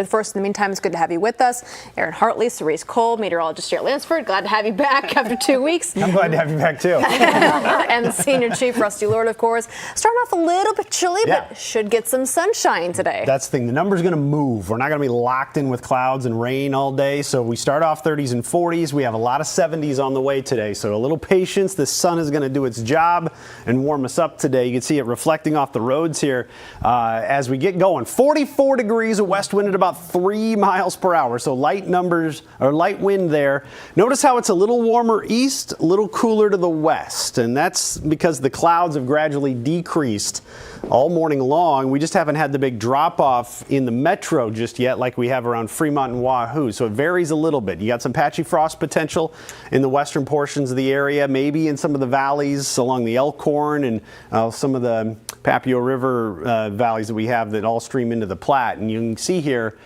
First, in the meantime, it's good to have you with us. Aaron Hartley, Cerise Cole, meteorologist here at Lansford. Glad to have you back after 2 weeks. I'm glad to have you back, too. And the Senior Chief, Rusty Lord, of course. Starting off a little bit chilly, but should get some sunshine today. That's the thing. The number's going to move. We're not going to be locked in with clouds and rain all day. So we start off 30s and 40s. We have a lot of 70s on the way today. So a little patience. The sun is going to do its job and warm us up today. You can see it reflecting off the roads here as we get going. 44 degrees, a west wind at about 3 miles per hour. So light numbers or light wind there. Notice how it's a little warmer east, a little cooler to the west. And that's because the clouds have gradually decreased all morning long. We just haven't had the big drop off in the metro just yet like we have around Fremont and Wahoo. So it varies a little bit. You got some patchy frost potential in the western portions of the area, maybe in some of the valleys along the Elkhorn and some of the Papio River valleys that we have that all stream into the Platte. And you can see here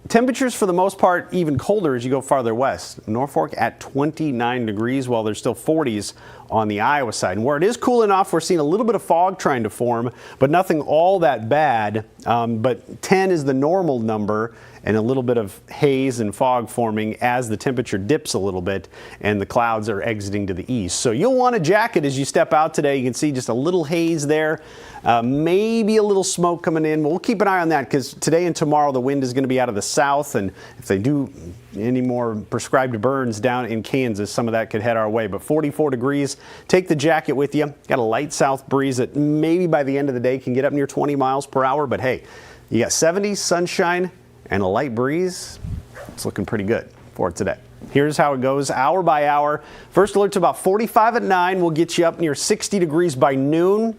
temperatures for the most part even colder as you go farther west. Norfolk at 29 degrees while there's still 40s on the Iowa side. And where it is cooling off, we're seeing a little bit of fog trying to form, but nothing all that bad. But 10 is the normal number, and a little bit of haze and fog forming as the temperature dips a little bit and the clouds are exiting to the east. So you'll want a jacket as you step out today. You can see just a little haze there, maybe a little smoke coming in. We'll keep an eye on that because today and tomorrow the wind is going to be out of the south, and if they do any more prescribed burns down in Kansas, some of that could head our way. But 44 degrees, take the jacket with you. Got a light south breeze that maybe by the end of the day can get up near 20 miles per hour. But hey, you got 70s, sunshine, and a light breeze. It's looking pretty good for today. Here's how it goes hour by hour. First alert to about 45 at 9. We'll get you up near 60 degrees by noon.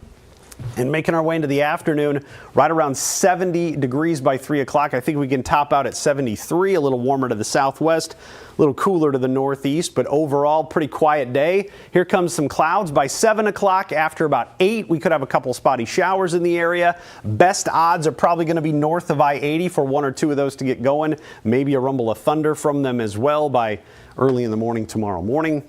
And making our way into the afternoon, right around 70 degrees by 3 o'clock. I think we can top out at 73, a little warmer to the southwest, a little cooler to the northeast, but overall pretty quiet day. Here comes some clouds by 7 o'clock. After about 8, we could have a couple spotty showers in the area. Best odds are probably going to be north of I-80 for 1 or 2 of those to get going. Maybe a rumble of thunder from them as well by early in the morning tomorrow morning.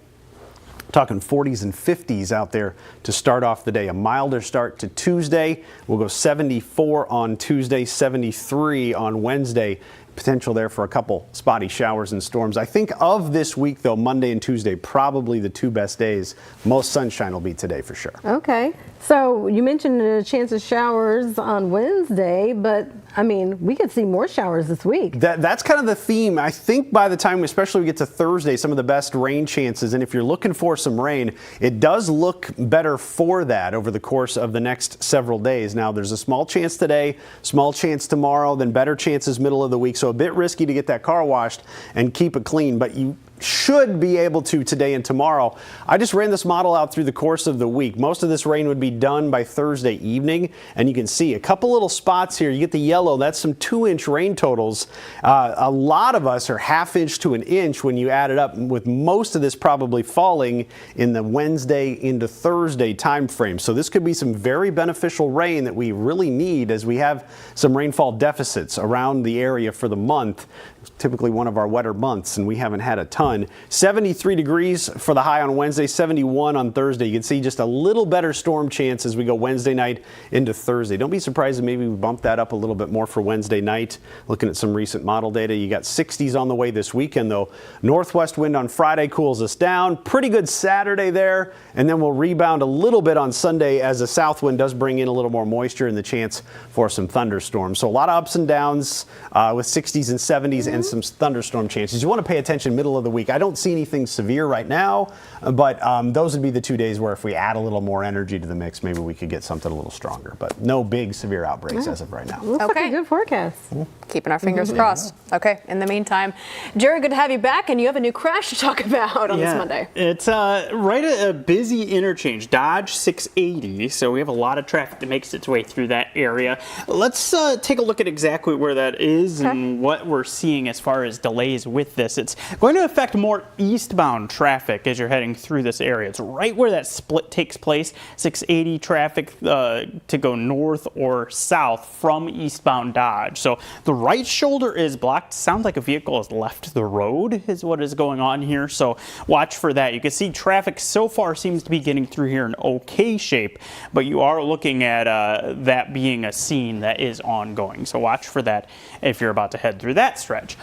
Talking 40s and 50s out there to start off the day. A milder start to Tuesday. We'll go 74 on Tuesday, 73 on Wednesday. Potential there for a couple spotty showers and storms. I think of this week, though, Monday and Tuesday, probably the 2 best days. Most sunshine will be today for sure. Okay. So you mentioned a chance of showers on Wednesday, but I mean, we could see more showers this week. That's kind of the theme. I think by the time, especially we get to Thursday, some of the best rain chances. And if you're looking for some rain, it does look better for that over the course of the next several days. Now, there's a small chance today, small chance tomorrow, then better chances middle of the week. So a bit risky to get that car washed and keep it clean, but you should be able to today and tomorrow. I just ran this model out through the course of the week. Most of this rain would be done by Thursday evening, and you can see a couple little spots here. You get the yellow, that's some 2-inch rain totals. A lot of us are ½ inch to 1 inch when you add it up, with most of this probably falling in the Wednesday into Thursday time frame. So this could be some very beneficial rain that we really need as we have some rainfall deficits around the area for the month. Typically one of our wetter months, and we haven't had a ton. 73 degrees for the high on Wednesday, 71 on Thursday. You can see just a little better storm chance as we go Wednesday night into Thursday. Don't be surprised if maybe we bump that up a little bit more for Wednesday night. Looking at some recent model data, you got 60s on the way this weekend, though. Northwest wind on Friday cools us down. Pretty good Saturday there, and then we'll rebound a little bit on Sunday as the south wind does bring in a little more moisture and the chance for some thunderstorms. So a lot of ups and downs with 60s and 70s and some thunderstorm chances. You want to pay attention middle of the week. I don't see anything severe right now, but those would be the 2 days where if we add a little more energy to the mix, maybe we could get something a little stronger. But no big severe outbreaks as of right now. Looks like a good forecast. Keeping our fingers crossed. Okay, in the meantime, Jerry, good to have you back, and you have a new crash to talk about on this Monday. It's right at a busy interchange, Dodge 680, so we have a lot of traffic that makes its way through that area. Let's take a look at exactly where that is and what we're seeing as far as delays with this. It's going to affect expect more eastbound traffic as you're heading through this area. It's right where that split takes place. 680 traffic to go north or south from eastbound Dodge. So the right shoulder is blocked. Sounds like a vehicle has left the road is what is going on here. So watch for that. You can see traffic so far seems to be getting through here in okay shape, but you are looking at that being a scene that is ongoing. So watch for that if you're about to head through that stretch.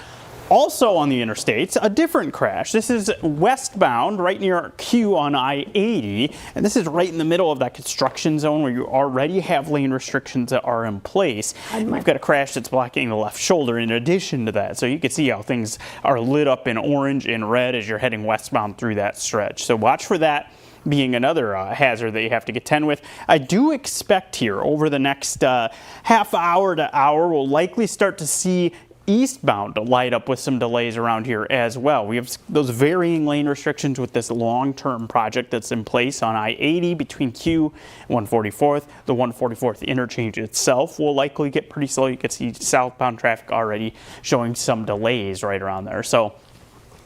Also on the interstates, a different crash. This is westbound right near Q on I-80, and this is right in the middle of that construction zone where you already have lane restrictions that are in place. You've got a crash that's blocking the left shoulder in addition to that. So you can see how things are lit up in orange and red as you're heading westbound through that stretch. So watch for that being another hazard that you have to contend with. I do expect here over the next half hour to hour, we'll likely start to see eastbound to light up with some delays around here as well. We have those varying lane restrictions with this long-term project that's in place on I-80 between Q and 144th. The 144th interchange itself will likely get pretty slow. You can see southbound traffic already showing some delays right around there. So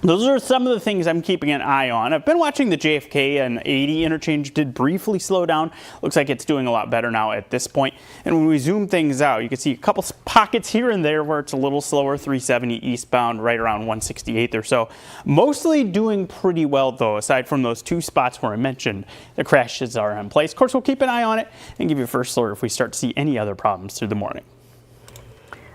those are some of the things I'm keeping an eye on. I've been watching the JFK and 80 interchange did briefly slow down. Looks like it's doing a lot better now at this point. And when we zoom things out, you can see a couple pockets here and there where it's a little slower, 370 eastbound, right around 168th or so. Mostly doing pretty well though, aside from those two spots where I mentioned the crashes are in place. Of course, we'll keep an eye on it and give you a first alert if we start to see any other problems through the morning.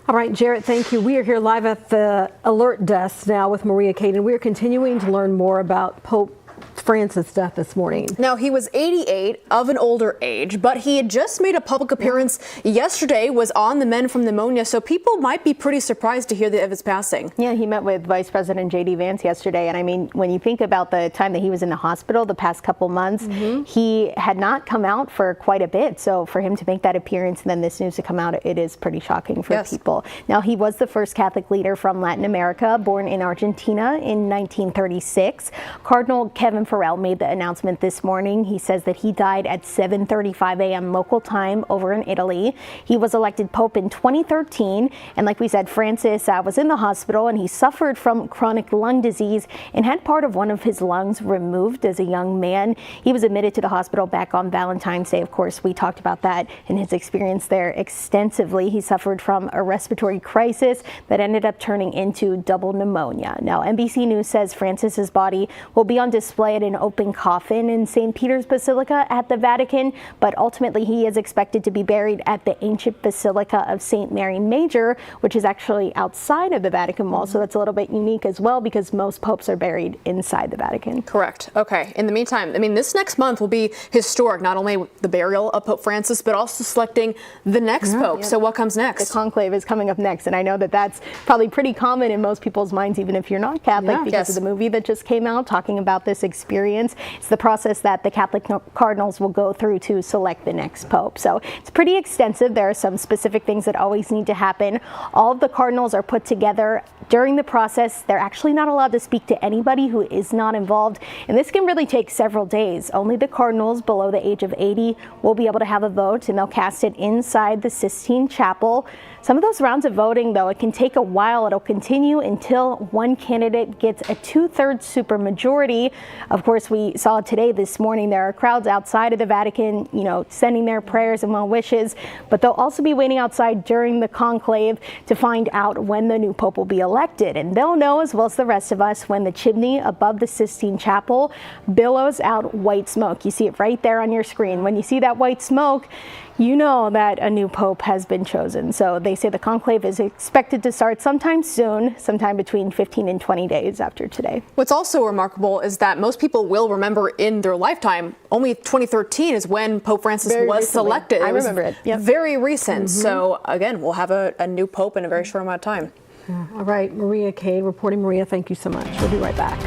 All right, Jarrett, thank you. We are here live at the alert desk now with Maria Caden. We are continuing to learn more about Pope Francis' death this morning. Now, he was 88, of an older age, but he had just made a public appearance yesterday, was on the mend from pneumonia, so people might be pretty surprised to hear of his passing. Yeah, he met with Vice President J.D. Vance yesterday, and I mean, when you think about the time that he was in the hospital the past couple months, he had not come out for quite a bit, so for him to make that appearance and then this news to come out, it is pretty shocking for people. Now, he was the first Catholic leader from Latin America, born in Argentina in 1936. Cardinal Kevin Farrell made the announcement this morning. He says that he died at 7:35 a.m. local time over in Italy. He was elected Pope in 2013, and like we said, Francis was in the hospital and he suffered from chronic lung disease and had part of one of his lungs removed as a young man. He was admitted to the hospital back on Valentine's Day. Of course, we talked about that and his experience there extensively. He suffered from a respiratory crisis that ended up turning into double pneumonia. Now, NBC News says Francis's body will be on display at an open coffin in St. Peter's Basilica at the Vatican, but ultimately he is expected to be buried at the ancient Basilica of St. Mary Major, which is actually outside of the Vatican Wall. So that's a little bit unique as well because most popes are buried inside the Vatican. Correct. Okay. In the meantime, I mean, this next month will be historic, not only the burial of Pope Francis, but also selecting the next pope. So what comes next? The conclave is coming up next, and I know that that's probably pretty common in most people's minds, even if you're not Catholic, because of the movie that just came out talking about this experience. It's the process that the Catholic cardinals will go through to select the next pope. So it's pretty extensive. There are some specific things that always need to happen. All of the cardinals are put together during the process. They're actually not allowed to speak to anybody who is not involved, and this can really take several days. Only the cardinals below the age of 80 will be able to have a vote, and they'll cast it inside the Sistine Chapel. Some of those rounds of voting, though, it can take a while. It'll continue until one candidate gets a 2/3 supermajority. Of course, we saw today, this morning, there are crowds outside of the Vatican, sending their prayers and well wishes, but they'll also be waiting outside during the conclave to find out when the new pope will be elected. And they'll know, as well as the rest of us, when the chimney above the Sistine Chapel billows out white smoke. You see it right there on your screen. When you see that white smoke, you know that a new pope has been chosen. So they say the conclave is expected to start sometime soon, sometime between 15 and 20 days after today. What's also remarkable is that most people will remember in their lifetime, only 2013 is when Pope Francis was selected. I remember it. Yep. Very recent. So again, we'll have a new pope in a very short amount of time. All right, Maria Caden reporting. Maria, thank you so much. We'll be right back.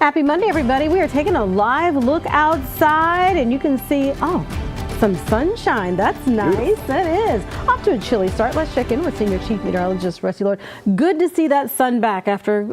Happy Monday, everybody. We are taking a live look outside, and you can see, some sunshine. That's nice. That is. Off to a chilly start. Let's check in with Senior Chief Meteorologist Rusty Lord. Good to see that sun back after,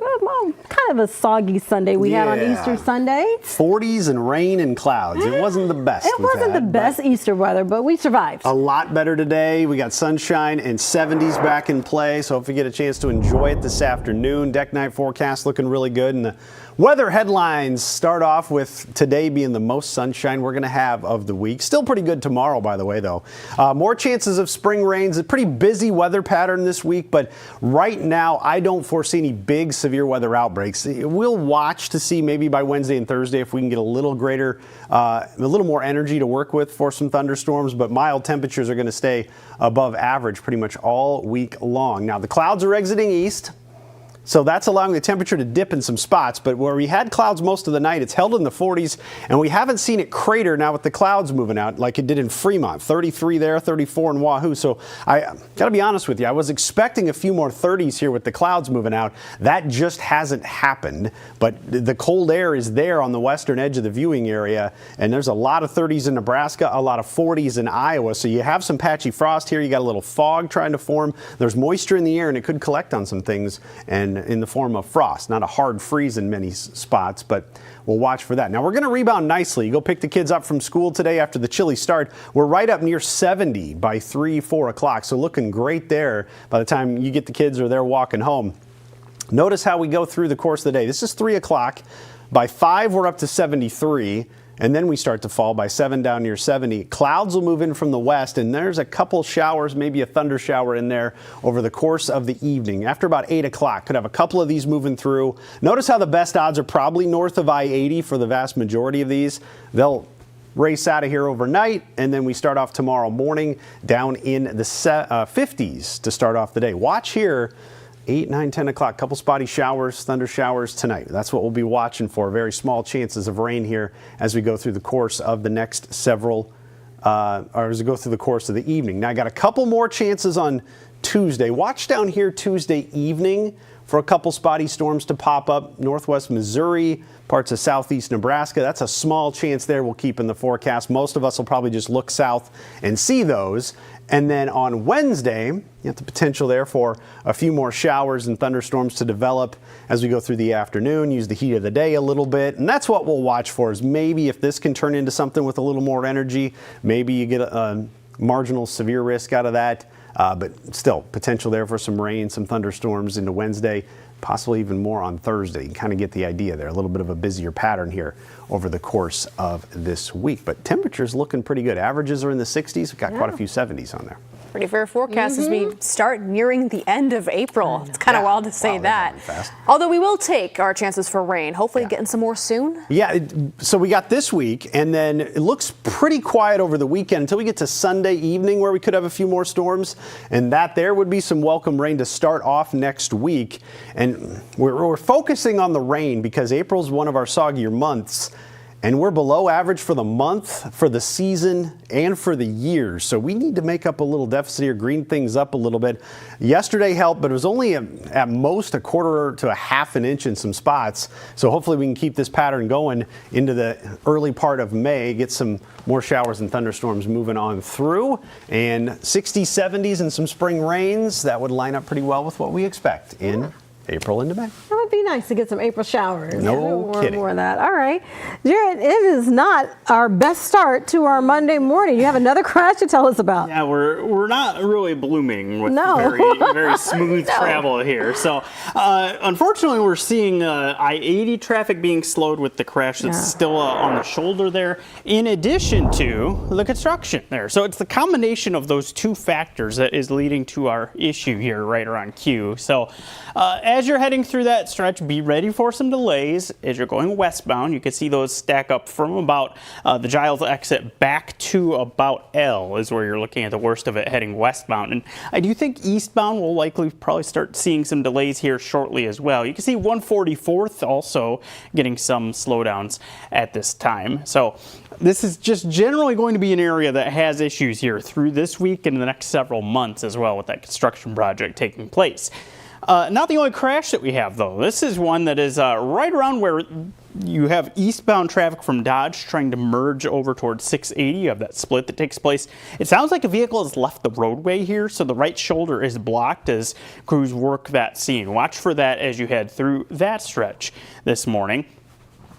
kind of a soggy Sunday we had on Easter Sunday. 40s and rain and clouds. It wasn't the best. It wasn't the best Easter weather, but we survived. A lot better today. We got sunshine and 70s back in play, so if you get a chance to enjoy it this afternoon, deck night forecast looking really good. And the weather headlines start off with today being the most sunshine we're going to have of the week. Still pretty good tomorrow, by the way, though. More chances of spring rains. A pretty busy weather pattern this week, but right now I don't foresee any big severe weather outbreaks. We'll watch to see maybe by Wednesday and Thursday if we can get a little more energy to work with for some thunderstorms, but mild temperatures are going to stay above average pretty much all week long. Now, the clouds are exiting east, so that's allowing the temperature to dip in some spots, but where we had clouds most of the night, it's held in the 40s, and we haven't seen it crater now with the clouds moving out like it did in Fremont. 33 there, 34 in Wahoo. So I got to be honest with you, I was expecting a few more 30s here with the clouds moving out. That just hasn't happened, but the cold air is there on the western edge of the viewing area, and there's a lot of 30s in Nebraska, a lot of 40s in Iowa. So you have some patchy frost here. You got a little fog trying to form. There's moisture in the air, and it could collect on some things and in the form of frost. Not a hard freeze in many spots, but we'll watch for that. Now, we're going to rebound nicely. You go pick the kids up from school today after the chilly start. We're right up near 70 by 3, 4 o'clock, so looking great there by the time you get the kids or they're walking home. Notice how we go through the course of the day. This is 3 o'clock. By 5, we're up to 73. And then we start to fall by 7 down near 70. Clouds will move in from the west, and there's a couple showers, maybe a thunder shower in there over the course of the evening. After about 8 o'clock, could have a couple of these moving through. Notice how the best odds are probably north of I-80 for the vast majority of these. They'll race out of here overnight, and then we start off tomorrow morning down in the 50s to start off the day. Watch here. 8, 9, 10 o'clock, couple spotty showers, thunder showers tonight. That's what we'll be watching for. Very small chances of rain here as we go through the course of the next several, or as we go through the course of the evening. Now, I got a couple more chances on Tuesday. Watch down here Tuesday evening for a couple spotty storms to pop up. Northwest Missouri, parts of southeast Nebraska. That's a small chance there we'll keep in the forecast. Most of us will probably just look south and see those. And then on Wednesday, you have the potential there for a few more showers and thunderstorms to develop as we go through the afternoon, use the heat of the day a little bit. And that's what we'll watch for, is maybe if this can turn into something with a little more energy, maybe you get a marginal severe risk out of that. But still, potential there for some rain, some thunderstorms into Wednesday, possibly even more on Thursday. You can kind of get the idea there, a little bit of a busier pattern here over the course of this week. But temperatures looking pretty good. Averages are in the 60s. We've got quite a few 70s on there. Pretty fair forecast as we start nearing the end of April. It's kind of wild to say that. Although we will take our chances for rain. Hopefully getting some more soon. Yeah, so we got this week, and then it looks pretty quiet over the weekend until we get to Sunday evening where we could have a few more storms. And that there would be some welcome rain to start off next week. And we're focusing on the rain because April's one of our soggier months. And we're below average for the month, for the season, and for the year. So we need to make up a little deficit here, green things up a little bit. Yesterday helped, but it was only at most a quarter to a half an inch in some spots. So hopefully we can keep this pattern going into the early part of May, get some more showers and thunderstorms moving on through. And 60s, 70s, and some spring rains, that would line up pretty well with what we expect in April into May. That would be nice to get some April showers. No kidding. More of that. All right. Jared, it is not our best start to our Monday morning. You have another crash to tell us about. Yeah, we're not really blooming with very smooth travel here. So unfortunately, we're seeing I-80 traffic being slowed with the crash that's still on the shoulder there, in addition to the construction there. So it's the combination of those two factors that is leading to our issue here right around Q. So as you're heading through that stretch, be ready for some delays. As you're going westbound, you can see those stack up from about the Giles exit back to about L is where you're looking at the worst of it heading westbound. And I do think eastbound will likely probably start seeing some delays here shortly as well. You can see 144th also getting some slowdowns at this time. So this is just generally going to be an area that has issues here through this week and the next several months as well with that construction project taking place. Not the only crash that we have, though. This is one that is right around where you have eastbound traffic from Dodge trying to merge over towards 680. You have that split that takes place. It sounds like a vehicle has left the roadway here, so the right shoulder is blocked as crews work that scene. Watch for that as you head through that stretch this morning.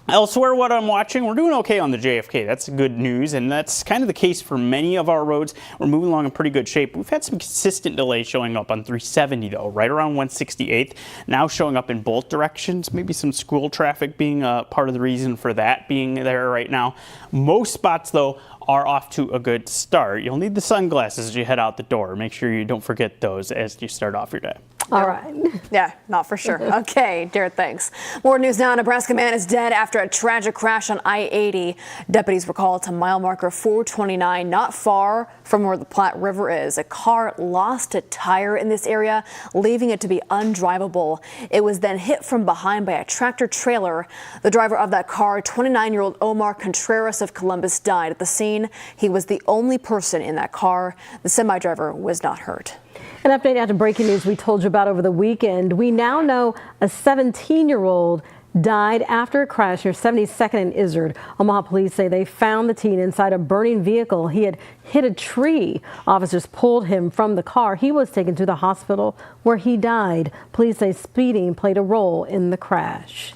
Elsewhere, what I'm watching, we're doing okay on the JFK. That's good news, and that's kind of the case for many of our roads. We're moving along in pretty good shape. We've had some consistent delays showing up on 370, though, right around 168th. Now showing up in both directions. Maybe some school traffic being part of the reason for that being there right now. Most spots, though, are off to a good start. You'll need the sunglasses as you head out the door. Make sure you don't forget those as you start off your day. All right. Yeah, not for sure. Okay, Jared, thanks. More news now. A Nebraska man is dead after a tragic crash on I-80. Deputies were called to mile marker 429, not far from where the Platte River is. A car lost a tire in this area, leaving it to be undrivable. It was then hit from behind by a tractor trailer. The driver of that car, 29-year-old Omar Contreras of Columbus, died at the scene. He was the only person in that car. The semi-driver was not hurt. An update after breaking news we told you about over the weekend. We now know a 17-year-old died after a crash near 72nd and Izzard. Omaha police say they found the teen inside a burning vehicle. He had hit a tree. Officers pulled him from the car. He was taken to the hospital where he died. Police say speeding played a role in the crash.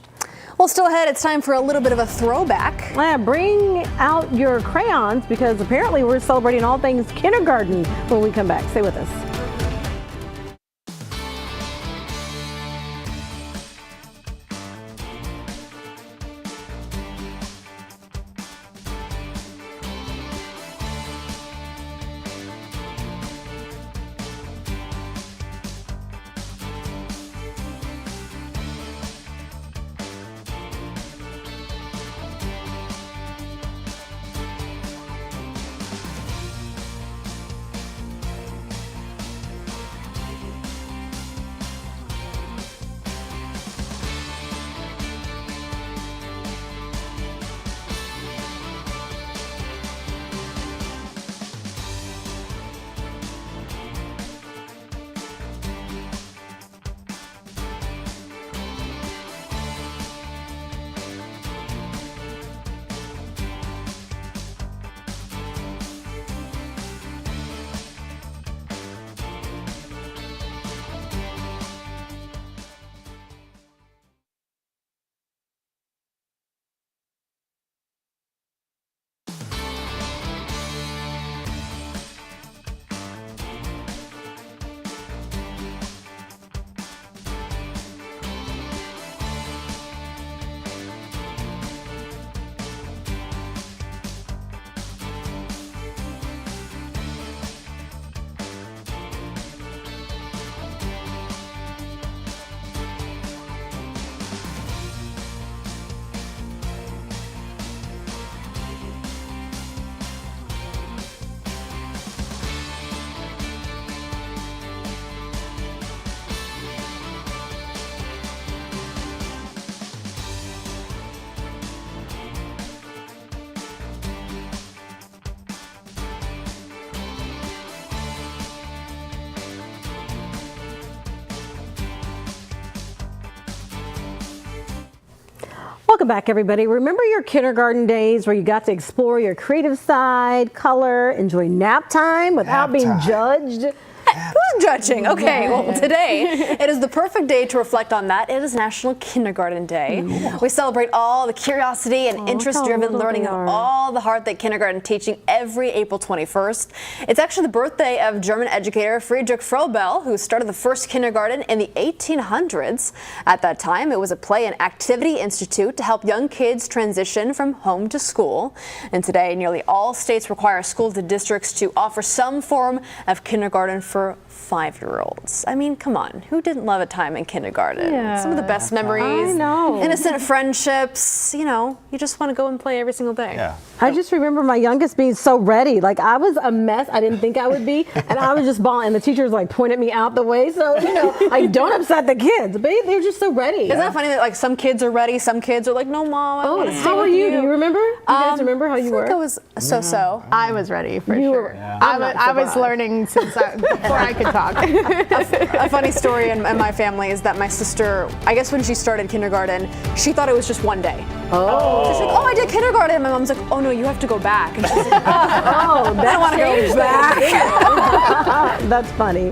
Well, still ahead, it's time for a little bit of a throwback. Bring out your crayons because apparently we're celebrating all things kindergarten when we come back. Stay with us. Welcome back, everybody. Remember your kindergarten days where you got to explore your creative side, color, enjoy nap time without being judged? Who's judging? Okay, well, today it is the perfect day to reflect on that. It is National Kindergarten Day. We celebrate all the curiosity and interest-driven learning of all the heart that kindergarten teaching every April 21st. It's actually the birthday of German educator Friedrich Froebel, who started the first kindergarten in the 1800s. At that time, it was a play and activity institute to help young kids transition from home to school. And today, nearly all states require schools and districts to offer some form of kindergarten for 5-year-olds. I mean, come on, who didn't love a time in kindergarten? Yeah. Some of the best memories, I know. Innocent friendships, you know, you just want to go and play every single day. Yeah. I just remember my youngest being so ready. Like, I was a mess I didn't think I would be, and I was just bawling, and the teachers like pointed me out the way, so, you know, I don't upset the kids, but they're just so ready. Isn't that funny that like some kids are ready, some kids are like, no, Mom, I want to stay How with are you? Do you remember? You guys remember how you I think I were? was so-so. I was ready for You sure. were- I was learning since before I could talk. A funny story in my family is that my sister, I guess when she started kindergarten, she thought it was just one day. Oh. She's like, oh, I did kindergarten. My mom's like, oh no, you have to go back. And she's like, Oh, I don't want to go back. That's funny.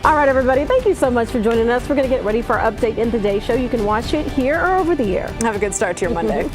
All right, everybody. Thank you so much for joining us. We're going to get ready for our Update in Today show. You can watch it here or over the air. Have a good start to your Monday.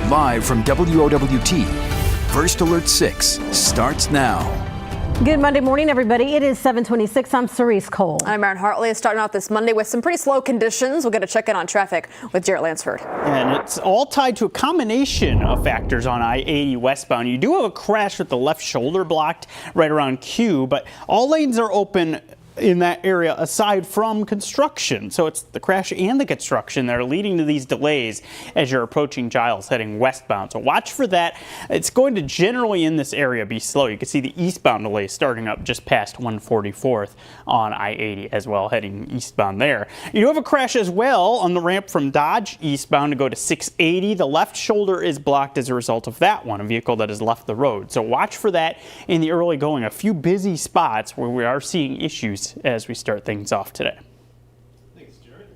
Live from WOWT, First Alert 6 starts now. Good Monday morning, everybody. It is 7:26. I'm Cerise Cole. I'm Aaron Hartley. Starting out this Monday with some pretty slow conditions. We'll get a check in on traffic with Jarrett Lansford. And it's all tied to a combination of factors on I-80 westbound. You do have a crash with the left shoulder blocked right around Q, but all lanes are open in that area aside from construction. So it's the crash and the construction that are leading to these delays as you're approaching Giles heading westbound. So watch for that. It's going to generally in this area be slow. You can see the eastbound delay starting up just past 144th on I-80 as well, heading eastbound there. You do have a crash as well on the ramp from Dodge eastbound to go to 680. The left shoulder is blocked as a result of that one, a vehicle that has left the road. So watch for that in the early going. A few busy spots where we are seeing issues as we start things off today. Thanks, Jared.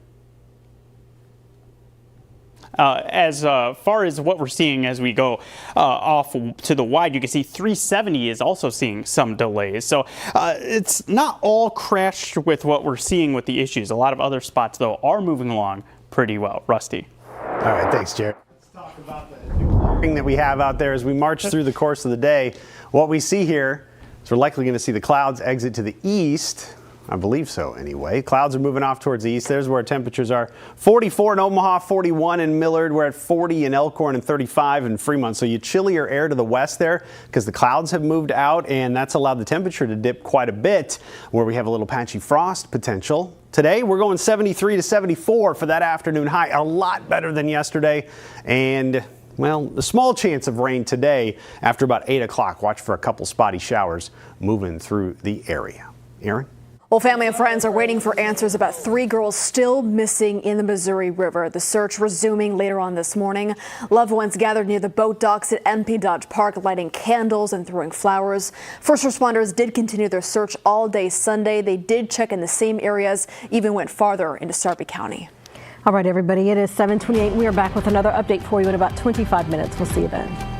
As far as what we're seeing as we go off to the wide, you can see 370 is also seeing some delays. So it's not all crashed with what we're seeing with the issues. A lot of other spots, though, are moving along pretty well. Rusty. All right, thanks, Jared. Let's talk about the clearing that we have out there as we march through the course of the day. What we see here is we're likely going to see the clouds exit to the east. I believe so anyway. Clouds are moving off towards the east. There's where temperatures are. 44 in Omaha, 41 in Millard. We're at 40 in Elkhorn and 35 in Fremont. So you chillier air to the west there because the clouds have moved out, and that's allowed the temperature to dip quite a bit where we have a little patchy frost potential. Today we're going 73 to 74 for that afternoon high. A lot better than yesterday. And well, a small chance of rain today after about 8 o'clock. Watch for a couple spotty showers moving through the area. Aaron? Well, family and friends are waiting for answers about 3 girls still missing in the Missouri River. The search resuming later on this morning. Loved ones gathered near the boat docks at MP Dodge Park, lighting candles and throwing flowers. First responders did continue their search all day Sunday. They did check in the same areas, even went farther into Sarpy County. All right, everybody. It is 7:28. We are back with another update for you in about 25 minutes. We'll see you then.